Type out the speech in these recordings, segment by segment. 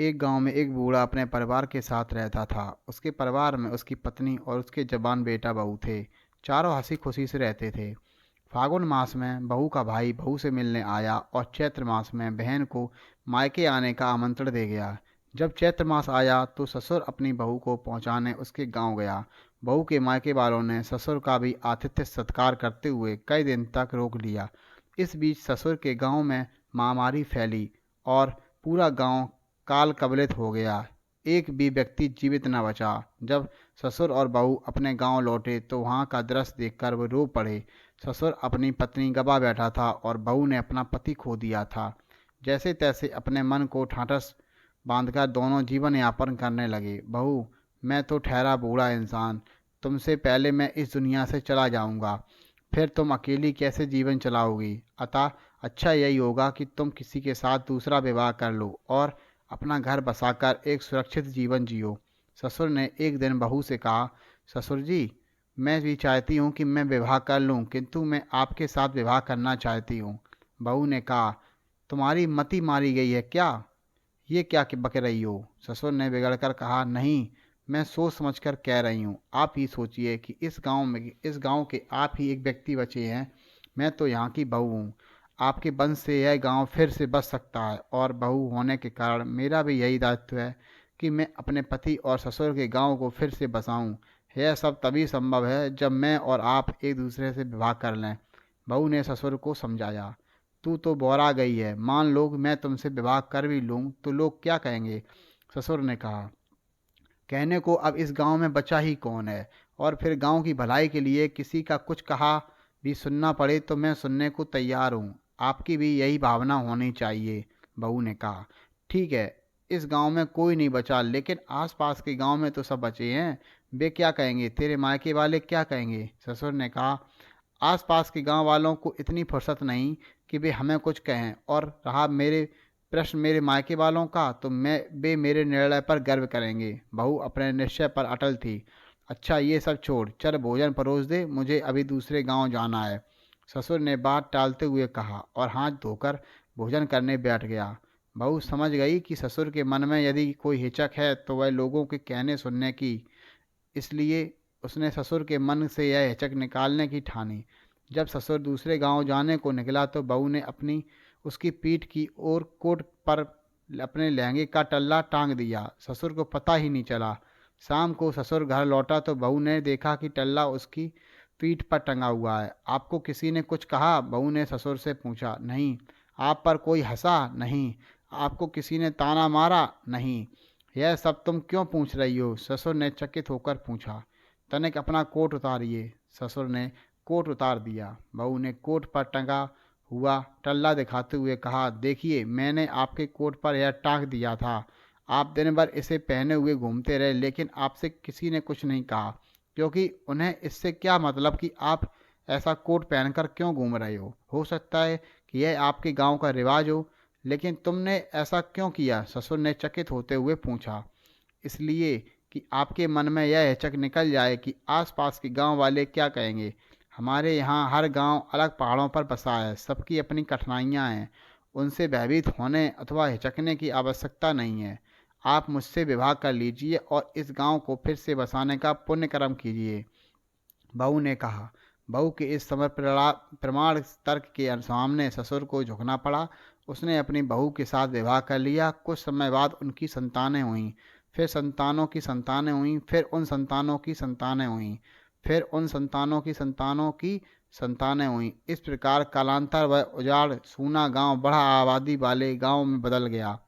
एक गांव में एक बूढ़ा अपने परिवार के साथ रहता था। उसके परिवार में उसकी पत्नी और उसके जवान बेटा बहू थे। चारों हंसी खुशी से रहते थे। फागुन मास में बहू का भाई बहू से मिलने आया और चैत्र मास में बहन को मायके आने का आमंत्रण दे गया। जब चैत्र मास आया तो ससुर अपनी बहू को पहुंचाने उसके गांव गया। बहू के मायके वालों ने ससुर का भी आतिथ्य सत्कार करते हुए कई दिन तक रोक लिया। इस बीच ससुर के गांव में महामारी फैली और पूरा गांव काल कवलित हो गया। एक भी व्यक्ति जीवित न बचा। जब ससुर और बहू अपने गांव लौटे तो वहां का दृश्य देखकर वो रो पड़े। ससुर अपनी पत्नी गवा बैठा था और बहू ने अपना पति खो दिया था। जैसे तैसे अपने मन को ठाठस बांधकर दोनों जीवन यापन करने लगे। बहू, मैं तो ठहरा बूढ़ा इंसान, तुमसे पहले मैं इस दुनिया से चला जाऊंगा, फिर तुम अकेली कैसे जीवन चलाओगी? अतः अच्छा यही होगा कि तुम किसी के साथ दूसरा विवाह कर लो और अपना घर बसाकर एक सुरक्षित जीवन जियो। ससुर ने एक दिन बहू से कहा, ससुर जी, मैं भी चाहती हूँ कि मैं विवाह कर लूँ, किंतु मैं आपके साथ विवाह करना चाहती हूँ। बहू ने कहा, तुम्हारी मति मारी गई है क्या? ये क्या कि बक रही हो? ससुर ने बिगड़कर कहा, नहीं, मैं सोच समझकर कह रही हूँ। आप ही सोचिए कि इस गांव के आप ही एक व्यक्ति बचे हैं। मैं तो यहाँ की बहू हूँ। आपके वंश से यह गांव फिर से बच सकता है और बहू होने के कारण मेरा भी यही दायित्व है कि मैं अपने पति और ससुर के गांव को फिर से बसाऊं। यह सब तभी संभव है जब मैं और आप एक दूसरे से विवाह कर लें। बहू ने ससुर को समझाया। तू तो बौरा गई है। मान लो कि मैं तुमसे विवाह कर भी लूं तो लोग क्या कहेंगे? ससुर ने कहा, कहने को अब इस गांव में बचा ही कौन है, और फिर गांव की भलाई के लिए किसी का कुछ कहा भी सुनना पड़े तो मैं सुनने को तैयार हूँ। आपकी भी यही भावना होनी चाहिए। बहू ने कहा, ठीक है, इस गांव में कोई नहीं बचा, लेकिन आसपास के गांव में तो सब बचे हैं। वे क्या कहेंगे? तेरे मायके वाले क्या कहेंगे? ससुर ने कहा, आसपास के गांव वालों को इतनी फुर्सत नहीं कि वे हमें कुछ कहें, और रहा मेरे प्रश्न मेरे मायके वालों का, तो वे मेरे निर्णय पर गर्व करेंगे। बहू अपने निश्चय पर अटल थी। अच्छा, ये सब छोड़, चल भोजन परोस दे, मुझे अभी दूसरे गांव जाना है। ससुर ने बात टालते हुए कहा और हाथ धोकर भोजन करने बैठ गया। बहू समझ गई कि ससुर के मन में यदि कोई हिचक है तो वह लोगों के कहने सुनने की। इसलिए उसने ससुर के मन से यह हिचक निकालने की ठानी। जब ससुर दूसरे गांव जाने को निकला तो बहू ने अपनी उसकी पीठ की ओर कोट पर अपने लहंगे का टल्ला टांग दिया। ससुर को पता ही नहीं चला। शाम को ससुर घर लौटा तो बहू ने देखा कि टल्ला उसकी पीठ पर टंगा हुआ है। आपको किसी ने कुछ कहा? बहू ने ससुर से पूछा। नहीं। आप पर कोई हंसा? नहीं। आपको किसी ने ताना मारा? नहीं। यह सब तुम क्यों पूछ रही हो? ससुर ने चकित होकर पूछा। तनिक अपना कोट उतारिए। ससुर ने कोट उतार दिया। बहू ने कोट पर टंगा हुआ टल्ला दिखाते हुए कहा, देखिए, मैंने आपके कोट पर यह टांग दिया था। आप दिन भर इसे पहने हुए घूमते रहे, लेकिन आपसे किसी ने कुछ नहीं कहा, क्योंकि उन्हें इससे क्या मतलब कि आप ऐसा कोट पहनकर क्यों घूम रहे हो सकता है कि यह आपके गांव का रिवाज हो, लेकिन तुमने ऐसा क्यों किया? ससुर ने चकित होते हुए पूछा। इसलिए कि आपके मन में यह हिचक निकल जाए कि आसपास के गांव वाले क्या कहेंगे। हमारे यहाँ हर गांव अलग पहाड़ों पर बसा है, सबकी अपनी कठिनाइयाँ हैं। उनसे भयभीत होने अथवा हिचकने की आवश्यकता नहीं है। आप मुझसे विवाह कर लीजिए और इस गांव को फिर से बसाने का पुण्य कर्म कीजिए। बहू ने कहा। बहू के इस समय प्रमाण तर्क के सामने ससुर को झुकना पड़ा। उसने अपनी बहू के साथ विवाह कर लिया। कुछ समय बाद उनकी संतानें हुईं, फिर संतानों की संतानें हुईं, फिर उन संतानों की संतानें हुईं, फिर उन संतानों की संतानों की संतानें हुईं। इस प्रकार कालांतर वह उजाड़ सूना गांव बड़ा आबादी वाले गांव में बदल गया,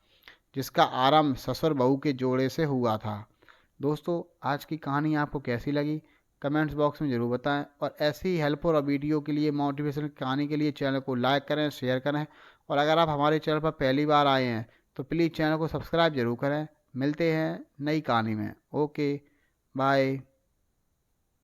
जिसका आरंभ ससुर बहू के जोड़े से हुआ था। दोस्तों, आज की कहानी आपको कैसी लगी? कमेंट्स बॉक्स में ज़रूर बताएं, और ऐसी ही हेल्पफुल और वीडियो के लिए, मोटिवेशनल कहानी के लिए चैनल को लाइक करें, शेयर करें, और अगर आप हमारे चैनल पर पहली बार आए हैं तो प्लीज़ चैनल को सब्सक्राइब जरूर करें। मिलते हैं नई कहानी में। Okay, bye.